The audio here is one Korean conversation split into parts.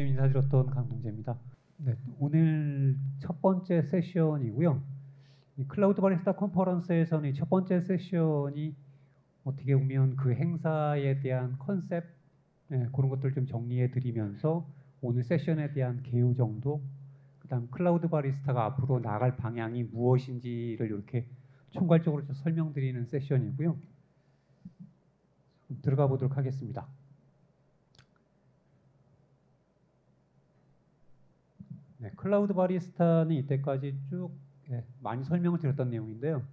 인사드렸던 강동재입니다. 네, 오늘 첫 번째 세션이고요. 이 클라우드 바리스타 컨퍼런스에서는 첫 번째 세션이 어떻게 보면 그 행사에 대한 컨셉, 그런 것들 좀 정리해 드리면서 오늘 세션에 대한 개요 정도, 그다음 클라우드 바리스타가 앞으로 나아갈 방향이 무엇인지를 이렇게 총괄적으로 좀 설명드리는 세션이고요. 들어가 보도록 하겠습니다. 네, 클라우드 바리스타는 이때까지 쭉 많이 설명을 드렸던 내용인데요.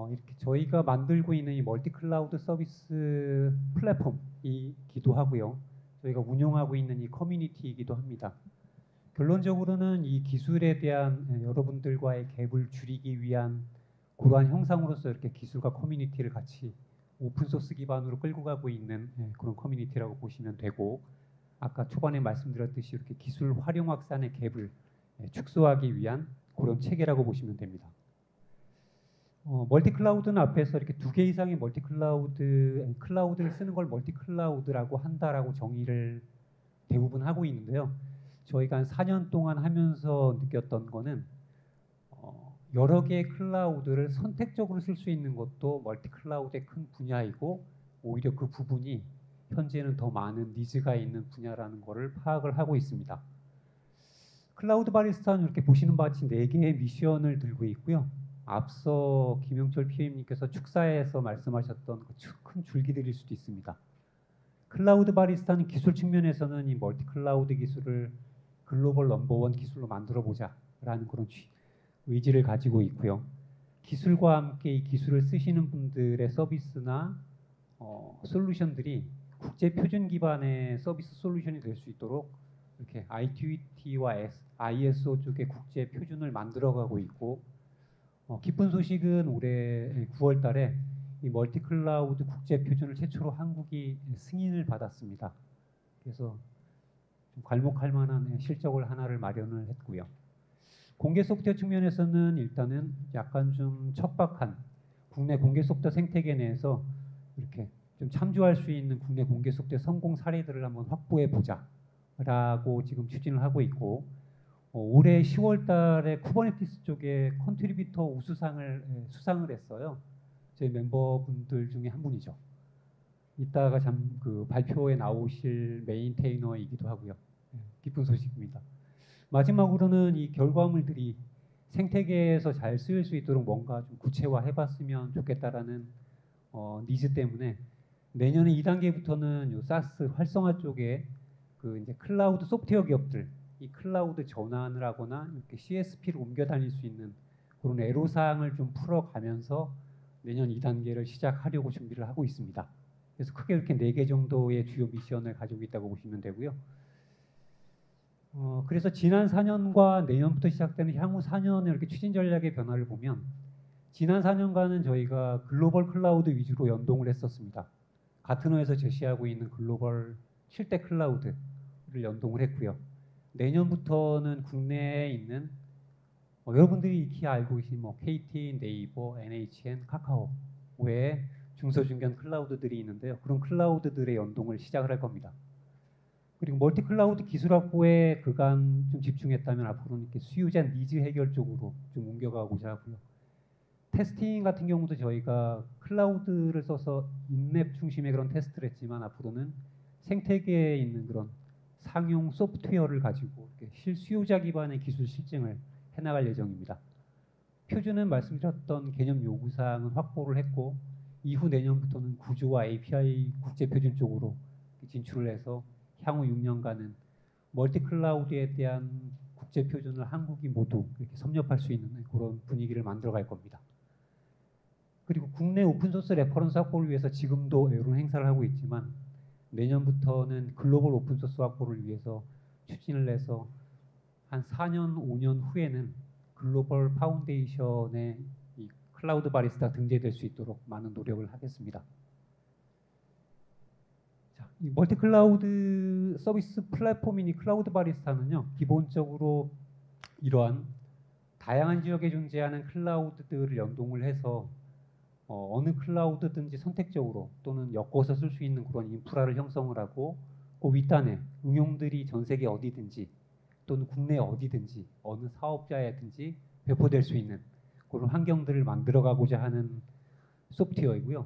이렇게 저희가 만들고 있는 이 멀티 클라우드 서비스 플랫폼이기도 하고요. 저희가 운영하고 있는 이 커뮤니티이기도 합니다. 결론적으로는 이 기술에 대한 여러분들과의 갭을 줄이기 위한 그러한 형상으로서 이렇게 기술과 커뮤니티를 같이 오픈소스 기반으로 끌고 가고 있는 그런 커뮤니티라고 보시면 되고, 아까 초반에 말씀드렸듯이 이렇게 기술 활용 확산의 갭을 축소하기 위한 그런 체계라고 보시면 됩니다. 멀티 클라우드는 앞에서 이렇게 2개 이상의 멀티 클라우드를 쓰는 걸 멀티 클라우드라고 한다라고 정의를 대부분 하고 있는데요. 저희가 한 4년 동안 하면서 느꼈던 거는 여러 개의 클라우드를 선택적으로 쓸 수 있는 것도 멀티 클라우드의 큰 분야이고, 오히려 그 부분이 현재는 더 많은 니즈가 있는 분야라는 것을 파악을 하고 있습니다. 클라우드 바리스타는 이렇게 보시는 바와 같이 4개의 미션을 들고 있고요. 앞서 김용철 PM님께서 축사에서 말씀하셨던 그 큰 줄기들일 수도 있습니다. 클라우드 바리스타는 기술 측면에서는 이 멀티 클라우드 기술을 글로벌 넘버원 기술로 만들어 보자라는 그런 의지를 가지고 있고요. 기술과 함께 이 기술을 쓰시는 분들의 서비스나 솔루션들이 국제 표준 기반의 서비스 솔루션이 될 수 있도록 이렇게 ITWT와 ISO 쪽의 국제 표준을 만들어가고 있고, 기쁜 소식은 올해 9월 달에 이 멀티 클라우드 국제 표준을 최초로 한국이 승인을 받았습니다. 그래서 좀 괄목할 만한 실적을 하나를 마련을 했고요. 공개 소프트웨어 측면에서는 일단은 약간 좀 척박한 국내 공개 소프트웨어 생태계 내에서 이렇게 좀 참조할 수 있는 국내 공개 소프트웨어 성공 사례들을 한번 확보해 보자라고 지금 추진을 하고 있고, 올해 10월 달에 쿠버네티스 쪽에 컨트리뷰터 우수상을 수상을 했어요. 저희 멤버분들 중에 한 분이죠. 이따가 그 발표에 나오실 메인테이너이기도 하고요. 기쁜 소식입니다. 마지막으로는 이 결과물들이 생태계에서 잘 쓰일 수 있도록 뭔가 좀 구체화해봤으면 좋겠다라는 니즈 때문에 내년에 2단계부터는 요 사스 활성화 쪽에 그 이제 클라우드 소프트웨어 기업들 이 클라우드 전환을 하거나 이렇게 CSP를 옮겨 다닐 수 있는 그런 애로사항을 좀 풀어가면서 내년 2단계를 시작하려고 준비를 하고 있습니다. 그래서 크게 이렇게 4개 정도의 주요 미션을 가지고 있다고 보시면 되고요. 그래서 지난 4년과 내년부터 시작되는 향후 4년의 이렇게 추진 전략의 변화를 보면, 지난 4년간은 저희가 글로벌 클라우드 위주로 연동을 했었습니다. 가트너에서 제시하고 있는 글로벌 7대 클라우드를 연동을 했고요. 내년부터는 국내에 있는 여러분들이 익히 알고 계신 KT, 네이버, NHN, 카카오 외에 중소중견 클라우드들이 있는데요. 그런 클라우드들의 연동을 시작을 할 겁니다. 그리고 멀티 클라우드 기술 확보에 그간 좀 집중했다면 앞으로는 이렇게 수요자 니즈 해결 쪽으로 좀 옮겨가고자 하고요. 테스팅 같은 경우도 저희가 클라우드를 써서 인랩 중심의 그런 테스트를 했지만, 앞으로는 생태계에 있는 그런 상용 소프트웨어를 가지고 이렇게 실수요자 기반의 기술 실증을 해나갈 예정입니다. 표준은 말씀드렸던 개념 요구사항은 확보를 했고, 이후 내년부터는 구조와 API 국제 표준 쪽으로 진출을 해서 향후 6년간은 멀티 클라우드에 대한 국제 표준을 한국이 모두 이렇게 섭렵할 수 있는 그런 분위기를 만들어갈 겁니다. 그리고 국내 오픈소스 레퍼런스 확보를 위해서 지금도 이런 행사를 하고 있지만, 내년부터는 글로벌 오픈소스 확보를 위해서 추진을 해서 한 4년, 5년 후에는 글로벌 파운데이션에 이 클라우드 바리스타 등재될 수 있도록 많은 노력을 하겠습니다. 자, 이 멀티 클라우드 서비스 플랫폼인 클라우드 바리스타는요, 기본적으로 이러한 다양한 지역에 존재하는 클라우드들을 연동을 해서 어느 클라우드든지 선택적으로 또는 엮어서 쓸 수 있는 그런 인프라를 형성을 하고, 그 윗단에 응용들이 전 세계 어디든지 또는 국내 어디든지 어느 사업자에든지 배포될 수 있는 그런 환경들을 만들어가고자 하는 소프트웨어이고요.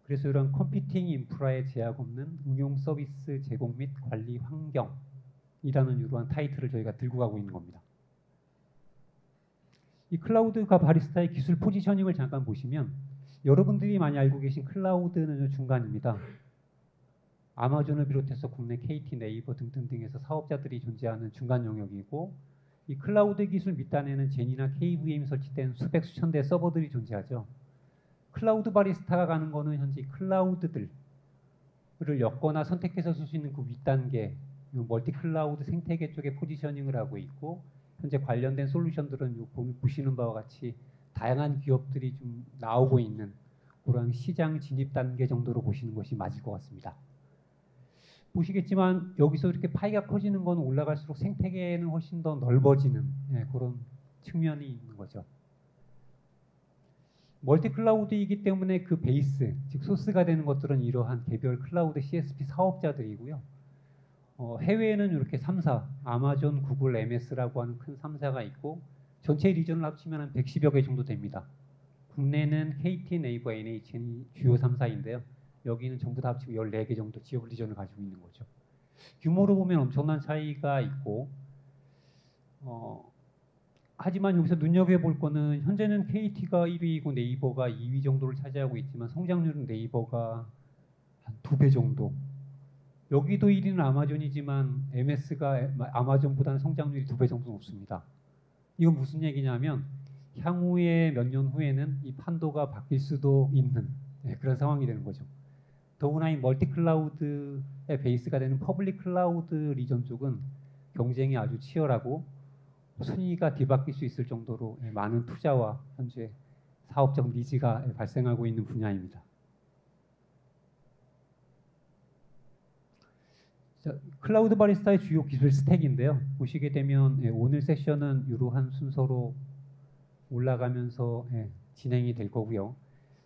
그래서 이런 컴퓨팅 인프라에 제약 없는 응용 서비스 제공 및 관리 환경이라는 이러한 타이틀을 저희가 들고 가고 있는 겁니다. 이 클라우드가 바리스타의 기술 포지셔닝을 잠깐 보시면 여러분들이 많이 알고 계신 클라우드는 중간입니다. 아마존을 비롯해서 국내 KT, 네이버 등등등에서 사업자들이 존재하는 중간 영역이고 이 클라우드 기술 밑단에는 제니나 KVM이 설치된 수백 수천 대의 서버들이 존재하죠. 클라우드 바리스타가 가는 거는 현재 클라우드들을 엮거나 선택해서 쓸 수 있는 그 윗단계 멀티 클라우드 생태계 쪽에 포지셔닝을 하고 있고 현재 관련된 솔루션들은 보시는 바와 같이 다양한 기업들이 좀 나오고 있는 그런 시장 진입 단계 정도로 보시는 것이 맞을 것 같습니다. 보시겠지만 여기서 이렇게 파이가 커지는 건 올라갈수록 생태계는 훨씬 더 넓어지는 그런 측면이 있는 거죠. 멀티 클라우드이기 때문에 그 베이스, 즉 소스가 되는 것들은 이러한 개별 클라우드 CSP 사업자들이고요. 해외에는 이렇게 3사, 아마존, 구글, MS라고 하는 큰 3사가 있고 전체 리전을 합치면 한 110여 개 정도 됩니다. 국내는 KT, 네이버, NHN이 주요 3사인데요. 여기는 전부 다 합치고 14개 정도 지역 리전을 가지고 있는 거죠. 규모로 보면 엄청난 차이가 있고 하지만 여기서 눈여겨볼 거는 현재는 KT가 1위이고 네이버가 2위 정도를 차지하고 있지만 성장률은 네이버가 한 2배 정도. 여기도 1위는 아마존이지만 MS가 아마존보다는 성장률이 2배 정도 높습니다. 이건 무슨 얘기냐면 향후에 몇 년 후에는 이 판도가 바뀔 수도 있는 그런 상황이 되는 거죠. 더구나 이 멀티 클라우드의 베이스가 되는 퍼블릭 클라우드 리전 쪽은 경쟁이 아주 치열하고 순위가 뒤바뀔 수 있을 정도로 많은 투자와 현재 사업적 니즈가 발생하고 있는 분야입니다. 자, 클라우드 바리스타의 주요 기술 스택인데요. 보시게 되면 오늘 세션은 이러한 순서로 올라가면서 진행이 될 거고요.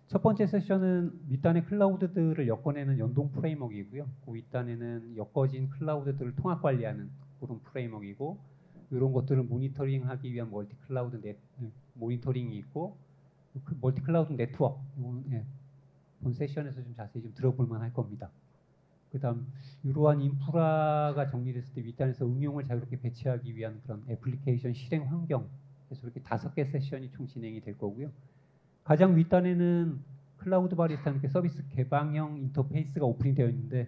첫 번째 세션은 윗단의 클라우드들을 엮어내는 연동 프레임워크이고요. 그 윗단에는 엮어진 클라우드들을 통합 관리하는 그런 프레임워크이고 이런 것들을 모니터링하기 위한 멀티 클라우드 모니터링이 있고 그 멀티 클라우드 네트워크 본 세션에서 좀 자세히 좀 들어볼 만할 겁니다. 그다음 이러한 인프라가 정리됐을 때 윗단에서 응용을 자유롭게 배치하기 위한 그런 애플리케이션 실행 환경 그래서 이렇게 5개 세션이 총 진행이 될 거고요. 가장 윗단에는 클라우드 바리스타 함께 서비스 개방형 인터페이스가 오픈이 되어 있는데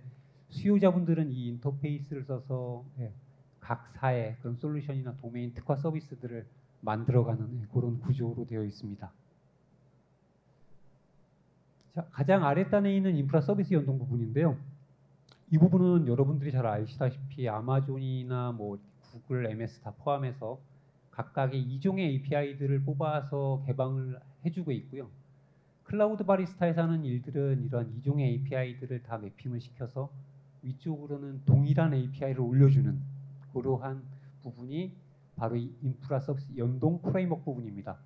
수요자분들은 이 인터페이스를 써서 각 사의 그런 솔루션이나 도메인 특화 서비스들을 만들어가는 그런 구조로 되어 있습니다. 자, 가장 아랫단에 있는 인프라 서비스 연동 부분인데요. 이 부분은 여러분들이 잘 아시다시피 아마존이나 뭐 구글, MS 다 포함해서 각각의 이종의 API들을 뽑아서 개방을 해주고 있고요. 클라우드 바리스타에서 하는 일들은 이러한 이종의 API들을 다 매핑을 시켜서 위쪽으로는 동일한 API를 올려주는 그러한 부분이 바로 이 인프라 서비스 연동 프레임워크 부분입니다.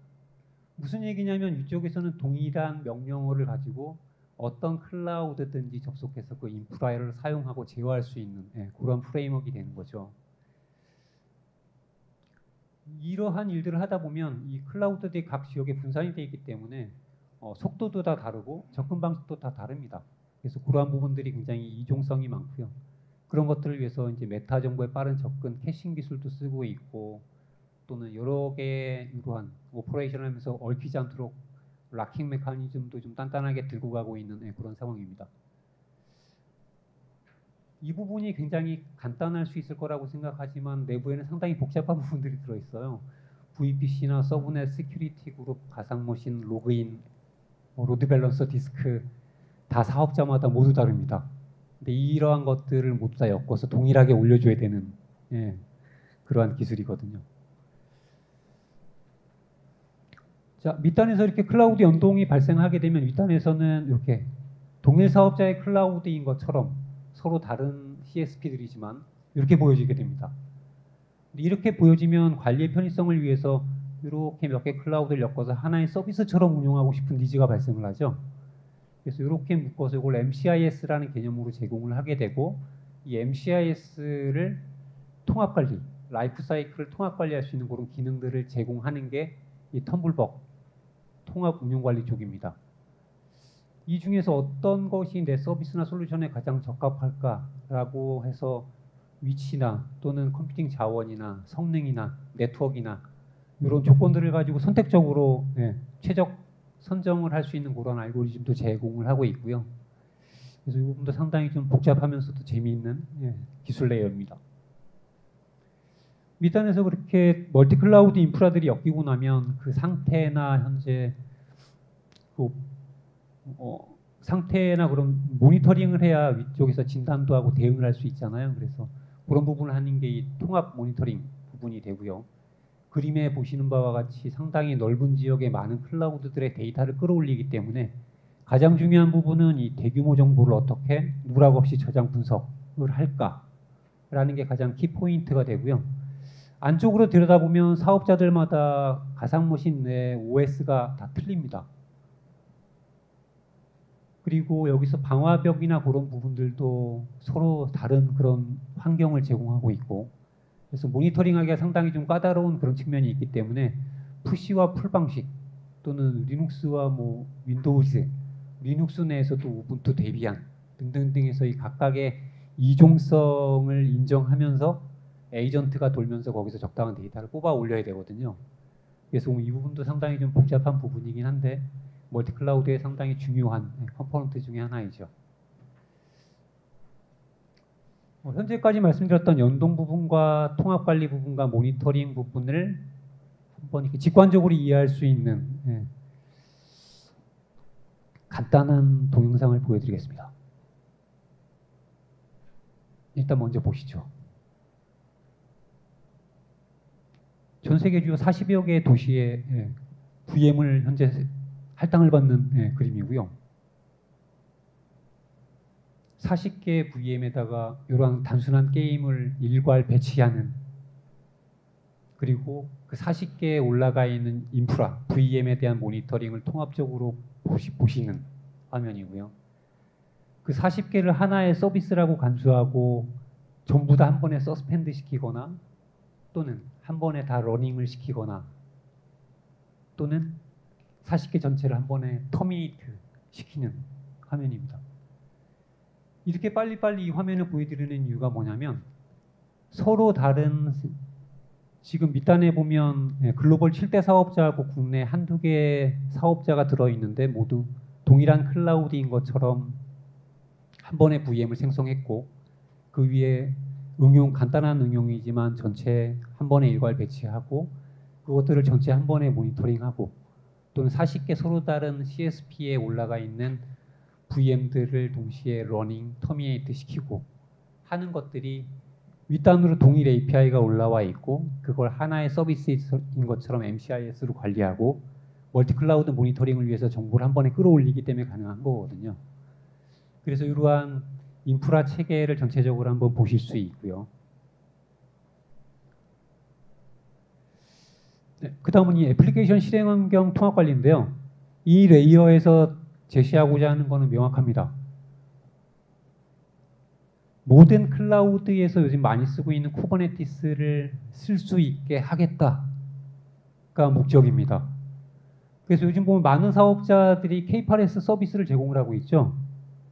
무슨 얘기냐면 위쪽에서는 동일한 명령어를 가지고 어떤 클라우드든지 접속해서 그 인프라를 사용하고 제어할 수 있는 그런 프레임워크가 되는 거죠. 이러한 일들을 하다 보면 이 클라우드들이 각 지역에 분산이 되어 있기 때문에 속도도 다 다르고 접근 방식도 다 다릅니다. 그래서 그러한 부분들이 굉장히 이종성이 많고요. 그런 것들을 위해서 이제 메타 정보의 빠른 접근, 캐싱 기술도 쓰고 있고 또는 여러 개의 이러한 오퍼레이션을 하면서 얽히지 않도록 락킹 메커니즘도 좀 단단하게 들고 가고 있는 그런 상황입니다. 이 부분이 굉장히 간단할 수 있을 거라고 생각하지만 내부에는 상당히 복잡한 부분들이 들어있어요. VPC나 서브넷, 시큐리티 그룹, 가상머신, 로그인, 로드 밸런서, 디스크 다 사업자마다 모두 다릅니다. 근데 이러한 것들을 모두 다 엮어서 동일하게 올려줘야 되는 그러한 기술이거든요. 자, 밑단에서 이렇게 클라우드 연동이 발생하게 되면 윗단에서는 이렇게 동일 사업자의 클라우드인 것처럼 서로 다른 CSP들이지만 이렇게 보여지게 됩니다. 이렇게 보여지면 관리의 편의성을 위해서 이렇게 몇 개 클라우드를 엮어서 하나의 서비스처럼 운용하고 싶은 니즈가 발생을 하죠. 그래서 이렇게 묶어서 이걸 MCIS라는 개념으로 제공을 하게 되고 이 MCIS를 통합 관리, 라이프 사이클을 통합 관리할 수 있는 그런 기능들을 제공하는 게 이 텀블벅 통합 운영 관리 쪽입니다. 이 중에서 어떤 것이 내 서비스나 솔루션에 가장 적합할까라고 해서 위치나 또는 컴퓨팅 자원이나 성능이나 네트워크나 이런 조건들을 가지고 선택적으로 최적 선정을 할 수 있는 그런 알고리즘도 제공을 하고 있고요. 그래서 이 부분도 상당히 좀 복잡하면서도 재미있는 기술 레이어입니다. 밑단에서 그렇게 멀티 클라우드 인프라들이 엮이고 나면 그 상태나 현재 상태나 그런 모니터링을 해야 위쪽에서 진단도 하고 대응을 할 수 있잖아요. 그래서 그런 부분을 하는 게 이 통합 모니터링 부분이 되고요. 그림에 보시는 바와 같이 상당히 넓은 지역에 많은 클라우드들의 데이터를 끌어올리기 때문에 가장 중요한 부분은 이 대규모 정보를 어떻게 누락 없이 저장 분석을 할까라는 게 가장 키포인트가 되고요. 안쪽으로 들여다보면 사업자들마다 가상머신 내 OS가 다 틀립니다. 그리고 여기서 방화벽이나 그런 부분들도 서로 다른 그런 환경을 제공하고 있고, 그래서 모니터링하기가 상당히 좀 까다로운 그런 측면이 있기 때문에 푸시와 풀 방식 또는 리눅스와 윈도우즈, 리눅스 내에서도 우분투 데비안 등등등에서 이 각각의 이종성을 인정하면서 에이전트가 돌면서 거기서 적당한 데이터를 뽑아 올려야 되거든요. 그래서 이 부분도 상당히 좀 복잡한 부분이긴 한데 멀티 클라우드의 상당히 중요한 컴포넌트 중에 하나이죠. 현재까지 말씀드렸던 연동 부분과 통합 관리 부분과 모니터링 부분을 한번 이렇게 직관적으로 이해할 수 있는 간단한 동영상을 보여드리겠습니다. 일단 먼저 보시죠. 전 세계 주요 40여 개의 도시에 VM을 현재 할당을 받는 그림이고요. 40개 VM에다가 이러한 단순한 게임을 일괄 배치하는, 그리고 그 40개에 올라가 있는 인프라, VM에 대한 모니터링을 통합적으로 보시는 화면이고요. 그 40개를 하나의 서비스라고 간주하고 전부 다 한 번에 서스펜드 시키거나 또는 한 번에 다 러닝을 시키거나 또는 40개 전체를 한 번에 터미네이트 시키는 화면입니다. 이렇게 빨리빨리 이 화면을 보여드리는 이유가 뭐냐면 서로 다른, 지금 밑단에 보면 글로벌 7대 사업자하고 국내 한두 개의 사업자가 들어있는데 모두 동일한 클라우드인 것처럼 한 번에 VM을 생성했고 그 위에 간단한 응용이지만 전체 한 번에 일괄 배치하고 그것들을 전체 한 번에 모니터링하고 또는 40개 서로 다른 CSP에 올라가 있는 VM들을 동시에 러닝, 터미네이트 시키고 하는 것들이 윗단으로 동일 API가 올라와 있고 그걸 하나의 서비스인 것처럼 MCIS로 관리하고 멀티 클라우드 모니터링을 위해서 정보를 한 번에 끌어올리기 때문에 가능한 거거든요. 그래서 이러한 인프라 체계를 전체적으로 한번 보실 수 있고요. 그 다음은 이 애플리케이션 실행 환경 통합 관리인데요. 이 레이어에서 제시하고자 하는 것은 명확합니다. 모든 클라우드에서 요즘 많이 쓰고 있는 쿠버네티스를 쓸 수 있게 하겠다가 목적입니다. 그래서 요즘 보면 많은 사업자들이 K8S 서비스를 제공을 하고 있죠.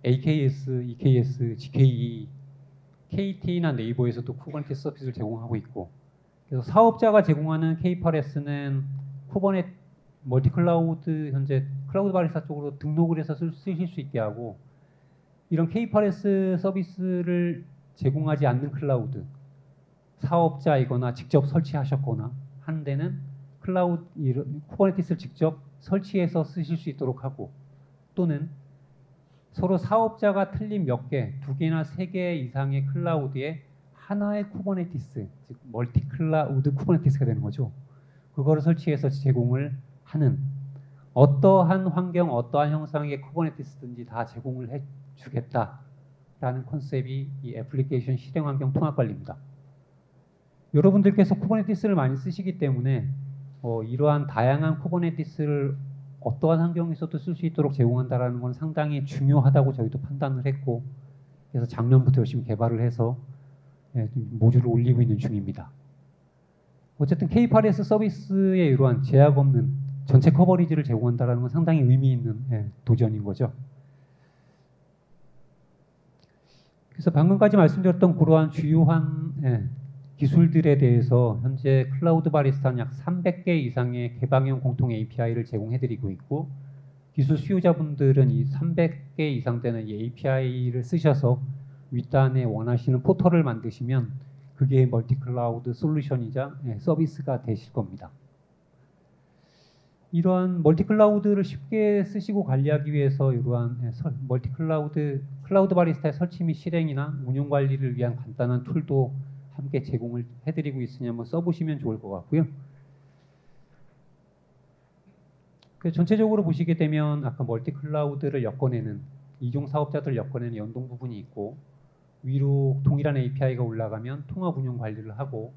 AKS, EKS, GKE, KT나 네이버에서도 쿠버네티스 서비스를 제공하고 있고, 그래서 사업자가 제공하는 K8S는 쿠버넷 멀티 클라우드 현재 클라우드 바리스타 쪽으로 등록을 해서 쓰실 수 있게 하고, 이런 K8S 서비스를 제공하지 않는 클라우드 사업자이거나 직접 설치하셨거나 하는 데는 쿠버네티스를 직접 설치해서 쓰실 수 있도록 하고, 또는 서로 사업자가 틀린 몇 개, 2개나 3개 이상의 클라우드에 하나의 쿠버네티스, 즉 멀티 클라우드 쿠버네티스가 되는 거죠. 그거를 설치해서 제공을 하는, 어떠한 환경, 어떠한 형상의 쿠버네티스든지 다 제공을 해주겠다라는 컨셉이 이 애플리케이션 실행 환경 통합 관리입니다. 여러분들께서 쿠버네티스를 많이 쓰시기 때문에 이러한 다양한 쿠버네티스를 어떠한 환경에서도 쓸 수 있도록 제공한다는 건 상당히 중요하다고 저희도 판단을 했고, 그래서 작년부터 열심히 개발을 해서 모듈을 올리고 있는 중입니다. 어쨌든 K8S 서비스에 이러한 제약 없는 전체 커버리지를 제공한다는 건 상당히 의미 있는 도전인 거죠. 그래서 방금까지 말씀드렸던 그러한 주요한 기술들에 대해서 현재 클라우드 바리스타는 약 300개 이상의 개방형 공통 API를 제공해드리고 있고, 기술 수요자분들은 이 300개 이상 되는 이 API를 쓰셔서 윗단에 원하시는 포털을 만드시면 그게 멀티클라우드 솔루션이자 서비스가 되실 겁니다. 이러한 멀티클라우드를 쉽게 쓰시고 관리하기 위해서 이러한 클라우드 바리스타의 설치 및 실행이나 운영 관리를 위한 간단한 툴도 함께 제공을 해드리고 있으니 한번 써보시면 좋을 것 같고요. 전체적으로 보시게 되면 아까 멀티클라우드를 엮어내는 이종 사업자들을 엮어내는 연동 부분이 있고, 위로 동일한 API가 올라가면 통합 운영 관리를 하고,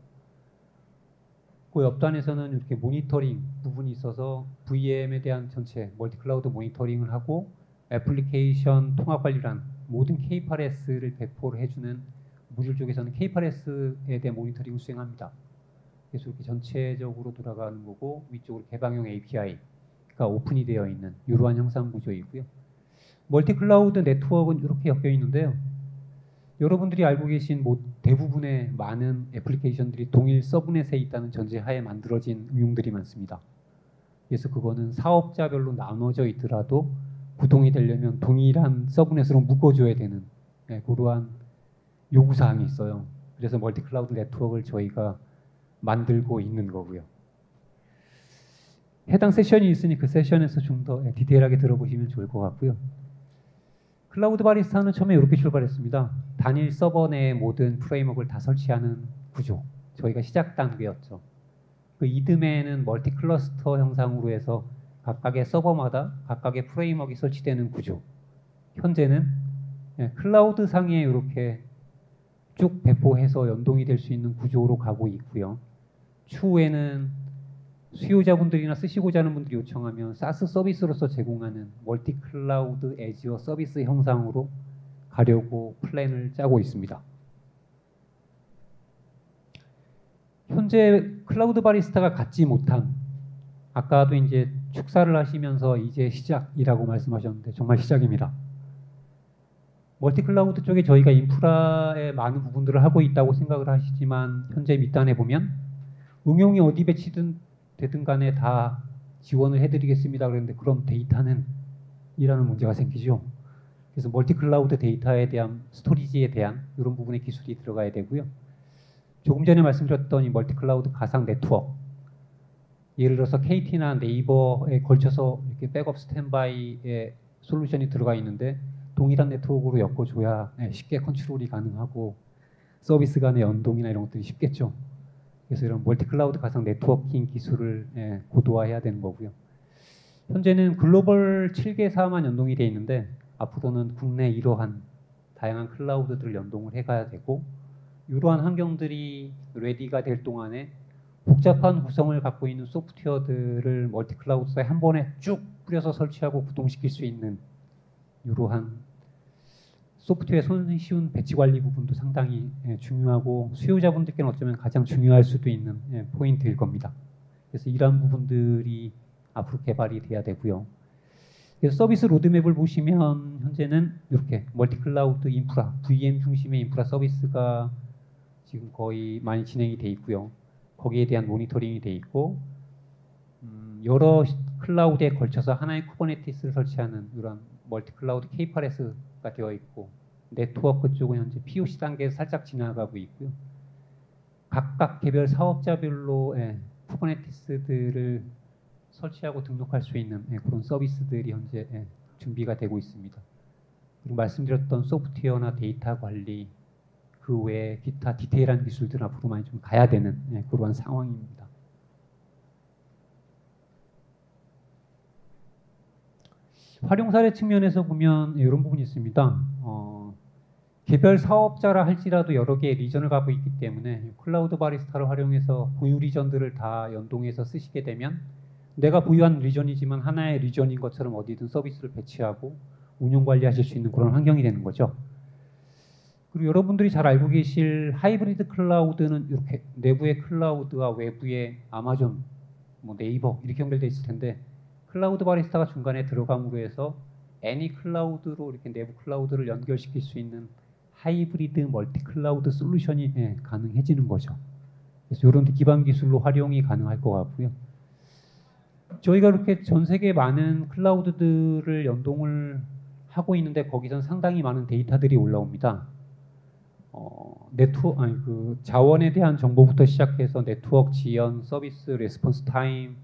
그 옆단에서는 이렇게 모니터링 부분이 있어서 VM에 대한 전체 멀티클라우드 모니터링을 하고, 애플리케이션 통합 관리란 모든 K8S를 배포를 해주는 모듈 쪽에서는 K8S에 대한 모니터링을 수행합니다. 그래서 이렇게 전체적으로 돌아가는 거고, 위쪽으로 개방형 API가 오픈이 되어 있는 이러한 형상 구조이고요. 멀티클라우드 네트워크는 이렇게 엮여 있는데요. 여러분들이 알고 계신 대부분의 많은 애플리케이션들이 동일 서브넷에 있다는 전제하에 만들어진 응용들이 많습니다. 그래서 그거는 사업자별로 나눠져 있더라도 구동이 되려면 동일한 서브넷으로 묶어줘야 되는 그러한 요구사항이 있어요. 그래서 멀티클라우드 네트워크를 저희가 만들고 있는 거고요. 해당 세션이 있으니 그 세션에서 좀 더 디테일하게 들어보시면 좋을 것 같고요. 클라우드 바리스타는 처음에 이렇게 출발했습니다. 단일 서버 내의 모든 프레임워크를 다 설치하는 구조. 저희가 시작 단계였죠. 그 이듬해에는 멀티 클러스터 형상으로 해서 각각의 서버마다 각각의 프레임워크가 설치되는 구조. 현재는 클라우드 상에 이렇게 쭉 배포해서 연동이 될 수 있는 구조로 가고 있고요. 추후에는 수요자분들이나 쓰시고자 하는 분들이 요청하면 사스 서비스로서 제공하는 멀티 클라우드 애지어 서비스 형상으로 가려고 플랜을 짜고 있습니다. 현재 클라우드 바리스타가 갖지 못한, 아까도 이제 축사를 하시면서 이제 시작이라고 말씀하셨는데 정말 시작입니다. 멀티 클라우드 쪽에 저희가 인프라의 많은 부분들을 하고 있다고 생각을 하시지만, 현재 밑단에 보면 응용이 어디 배치든 되든 간에 다 지원을 해드리겠습니다 그랬는데, 그럼 데이터는 이라는 문제가 생기죠. 그래서 멀티 클라우드 데이터에 대한 스토리지에 대한 이런 부분의 기술이 들어가야 되고요. 조금 전에 말씀드렸던 이 멀티 클라우드 가상 네트워크, 예를 들어서 KT나 네이버에 걸쳐서 이렇게 백업 스탠바이의 솔루션이 들어가 있는데 동일한 네트워크로 엮어줘야 쉽게 컨트롤이 가능하고 서비스 간의 연동이나 이런 것들이 쉽겠죠. 그래서 이런 멀티 클라우드 가상 네트워킹 기술을 고도화해야 되는 거고요. 현재는 글로벌 7개사만 연동이 되어 있는데, 앞으로는 국내 이러한 다양한 클라우드들을 연동을 해가야 되고, 이러한 환경들이 레디가 될 동안에 복잡한 구성을 갖고 있는 소프트웨어들을 멀티 클라우드에 한 번에 쭉 뿌려서 설치하고 구동시킬 수 있는 이러한 소프트웨어 손쉬운 배치 관리 부분도 상당히 중요하고, 수요자분들께는 어쩌면 가장 중요할 수도 있는 포인트일 겁니다. 그래서 이러한 부분들이 앞으로 개발이 돼야 되고요. 그래서 서비스 로드맵을 보시면 현재는 이렇게 멀티 클라우드 인프라, VM 중심의 인프라 서비스가 지금 거의 많이 진행이 돼 있고요. 거기에 대한 모니터링이 돼 있고, 여러 클라우드에 걸쳐서 하나의 쿠버네티스를 설치하는 이런 멀티 클라우드 K8S가 되어 있고, 네트워크 쪽은 현재 POC 단계에서 살짝 지나가고 있고요. 각각 개별 사업자별로 쿠버네티스들을 설치하고 등록할 수 있는 그런 서비스들이 현재 준비가 되고 있습니다. 그리고 말씀드렸던 소프트웨어나 데이터 관리, 그 외에 기타 디테일한 기술들 앞으로 많이 좀 가야 되는 그러한 상황입니다. 활용 사례 측면에서 보면 이런 부분이 있습니다. 개별 사업자라 할지라도 여러 개의 리전을 갖고 있기 때문에 클라우드 바리스타를 활용해서 보유 리전들을 다 연동해서 쓰시게 되면 내가 보유한 리전이지만 하나의 리전인 것처럼 어디든 서비스를 배치하고 운영 관리하실 수 있는 그런 환경이 되는 거죠. 그리고 여러분들이 잘 알고 계실 하이브리드 클라우드는 이렇게 내부의 클라우드와 외부의 아마존, 뭐 네이버 이렇게 연결되어 있을 텐데 클라우드 바리스타가 중간에 들어감으로 해서 애니 클라우드로 이렇게 내부 클라우드를 연결시킬 수 있는 하이브리드 멀티 클라우드 솔루션이 가능해지는 거죠. 그래서 이런 기반 기술로 활용이 가능할 것 같고요. 저희가 이렇게 전 세계 많은 클라우드들을 연동을 하고 있는데 거기선 상당히 많은 데이터들이 올라옵니다. 그 자원에 대한 정보부터 시작해서 네트워크 지연, 서비스 레스폰스 타임,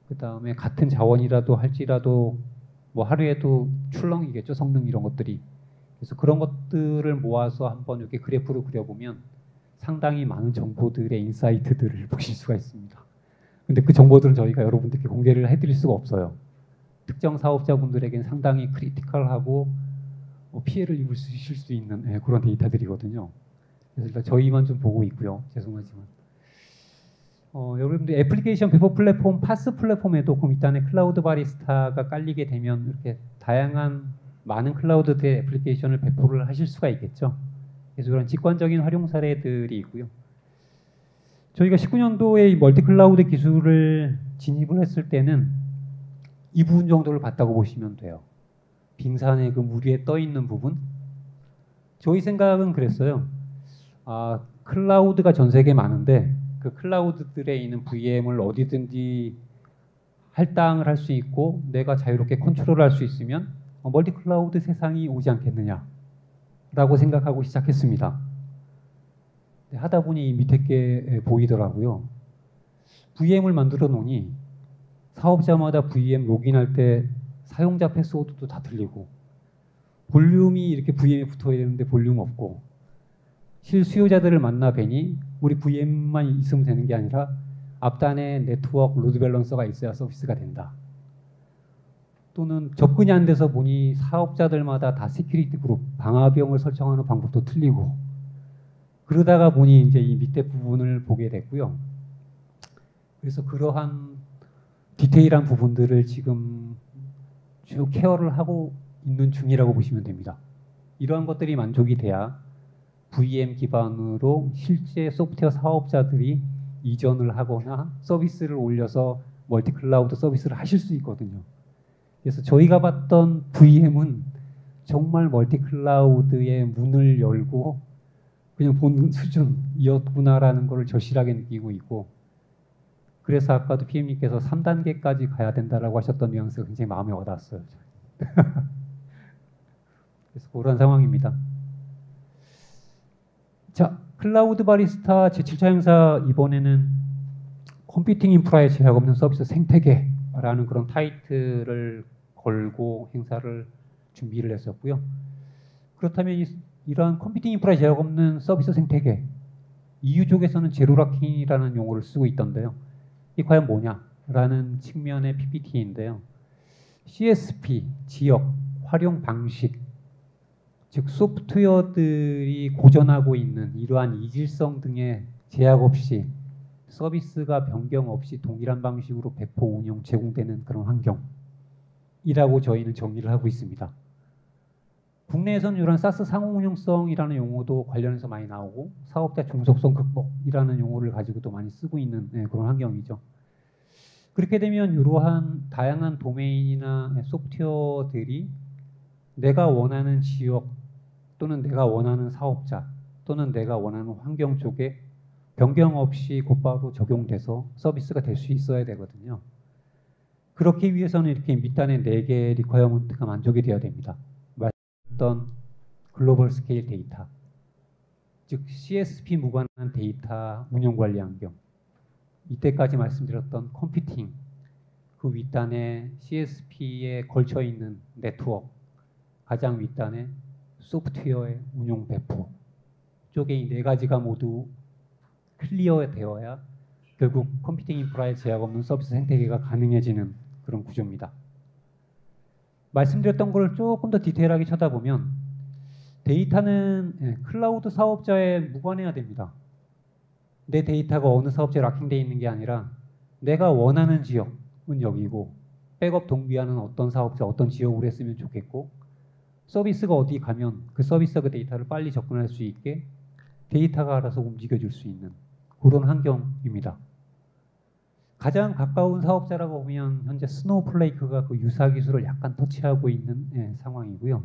그 다음에 같은 자원이라도 할지라도 뭐 하루에도 출렁이겠죠, 성능 이런 것들이. 그래서 그런 것들을 모아서 한번 이렇게 그래프로 그려보면 상당히 많은 정보들의 인사이트들을 보실 수가 있습니다. 근데 그 정보들은 저희가 여러분들께 공개를 해드릴 수가 없어요. 특정 사업자분들에게는 상당히 크리티컬하고 피해를 입으실 수 있는 그런 데이터들이거든요. 그래서 일단 저희만 좀 보고 있고요. 죄송하지만. 여러분들 애플리케이션 배포 플랫폼, 파스 플랫폼에도 그 밑단에 클라우드 바리스타가 깔리게 되면 이렇게 다양한 많은 클라우드의 애플리케이션을 배포를 하실 수가 있겠죠. 그래서 이런 직관적인 활용 사례들이 있고요. 저희가 19년도에 멀티 클라우드 기술을 진입을 했을 때는 이 부분 정도를 봤다고 보시면 돼요. 빙산의 그 물 위에 떠 있는 부분. 저희 생각은 그랬어요. 클라우드가 전 세계에 많은데 그 클라우드들에 있는 VM을 어디든지 할당을 할 수 있고 내가 자유롭게 컨트롤할 수 있으면 멀티 클라우드 세상이 오지 않겠느냐라고 생각하고 시작했습니다. 하다 보니 밑에 게 보이더라고요. VM을 만들어 놓으니 사업자마다 VM 로그인할 때 사용자 패스워드도 다 틀리고 볼륨이 이렇게 VM에 붙어야 되는데 볼륨 없고 실수요자들을 만나 뵈니 우리 VM만 있으면 되는 게 아니라 앞단에 네트워크 로드 밸런서가 있어야 서비스가 된다. 또는 접근이 안 돼서 보니 사업자들마다 다 시큐리티 그룹, 방화병을 설정하는 방법도 틀리고 그러다가 보니 이제 이 밑에 부분을 보게 됐고요. 그래서 그러한 디테일한 부분들을 지금 쭉 케어를 하고 있는 중이라고 보시면 됩니다. 이러한 것들이 만족이 돼야 VM 기반으로 실제 소프트웨어 사업자들이 이전을 하거나 서비스를 올려서 멀티 클라우드 서비스를 하실 수 있거든요. 그래서 저희가 봤던 VM은 정말 멀티 클라우드의 문을 열고 그냥 보는 수준이었구나라는 것을 절실하게 느끼고 있고 그래서 아까도 PM님께서 3단계까지 가야 된다라고 하셨던 뉘앙스가 굉장히 마음에 와닿았어요. 그래서 그런 상황입니다. 자, 클라우드 바리스타 제7차 행사 이번에는 컴퓨팅 인프라에 제약 없는 서비스 생태계라는 그런 타이틀을 걸고 행사를 준비를 했었고요. 그렇다면 이러한 컴퓨팅 인프라에 제약 없는 서비스 생태계, EU 쪽에서는 제로라킹이라는 용어를 쓰고 있던데요. 이게 과연 뭐냐라는 측면의 PPT인데요. CSP, 지역, 활용 방식, 즉 소프트웨어들이 고전하고 있는 이러한 이질성 등의 제약 없이 서비스가 변경 없이 동일한 방식으로 배포, 운영, 제공되는 그런 환경이라고 저희는 정의를 하고 있습니다. 국내에서는 이런 사스 상호 운용성이라는 용어도 관련해서 많이 나오고 사업자 중속성 극복이라는 용어를 가지고도 많이 쓰고 있는 그런 환경이죠. 그렇게 되면 이러한 다양한 도메인이나 소프트웨어들이 내가 원하는 지역 또는 내가 원하는 사업자 또는 내가 원하는 환경 쪽에 변경 없이 곧바로 적용돼서 서비스가 될 수 있어야 되거든요. 그렇기 위해서는 이렇게 밑단의 4개의 리퀘어먼트가 만족이 되어야 됩니다. 말했던 글로벌 스케일 데이터, 즉 CSP 무관한 데이터 운영관리 환경, 이때까지 말씀드렸던 컴퓨팅, 그 윗단에 CSP에 걸쳐 있는 네트워크, 가장 윗단에 소프트웨어의 운용 배포 쪽에 이 4가지가 모두 클리어 되어야 결국 컴퓨팅 인프라에 제약 없는 서비스 생태계가 가능해지는 그런 구조입니다. 말씀드렸던 걸 조금 더 디테일하게 쳐다보면 데이터는 클라우드 사업자에 무관해야 됩니다. 내 데이터가 어느 사업자에 락킹되어 있는 게 아니라 내가 원하는 지역은 여기고 백업 동비하는 어떤 사업자, 어떤 지역으로 했으면 좋겠고 서비스가 어디 가면 그 서비스가 그 데이터를 빨리 접근할 수 있게 데이터가 알아서 움직여줄 수 있는 그런 환경입니다. 가장 가까운 사업자라고 보면 현재 스노우플레이크가 그 유사 기술을 약간 터치하고 있는 상황이고요.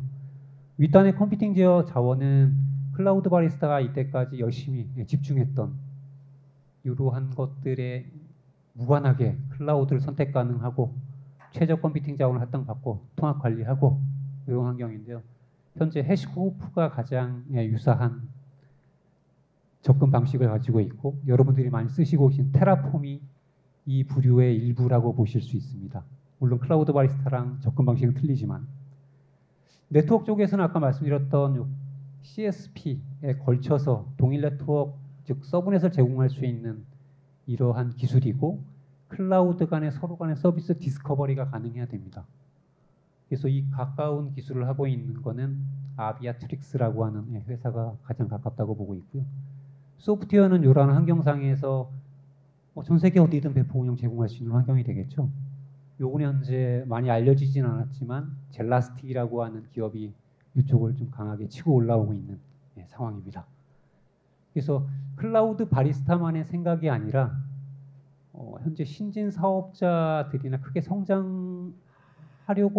윗단의 컴퓨팅 제어 자원은 클라우드 바리스타가 이때까지 열심히 집중했던 이러한 것들에 무관하게 클라우드를 선택 가능하고 최저 컴퓨팅 자원을 할당받고 통합 관리하고 이런 환경인데요. 현재 해시코프가 가장 유사한 접근 방식을 가지고 있고 여러분들이 많이 쓰시고 계신 테라폼이 이 부류의 일부라고 보실 수 있습니다. 물론 클라우드 바리스타랑 접근 방식은 틀리지만 네트워크 쪽에서는 아까 말씀드렸던 CSP에 걸쳐서 동일 네트워크 즉 서브넷을 제공할 수 있는 이러한 기술이고 클라우드 간의 서로 간의 서비스 디스커버리가 가능해야 됩니다. 그래서 이 가까운 기술을 하고 있는 거는 아비아트릭스라고 하는 회사가 가장 가깝다고 보고 있고요. 소프트웨어는 이러한 환경상에서 전 세계 어디든 배포 운영 제공할 수 있는 환경이 되겠죠. 요건 현재 많이 알려지진 않았지만 젤라스틱이라고 하는 기업이 이쪽을 좀 강하게 치고 올라오고 있는 상황입니다. 그래서 클라우드 바리스타만의 생각이 아니라 현재 신진 사업자들이나 크게 성장하려고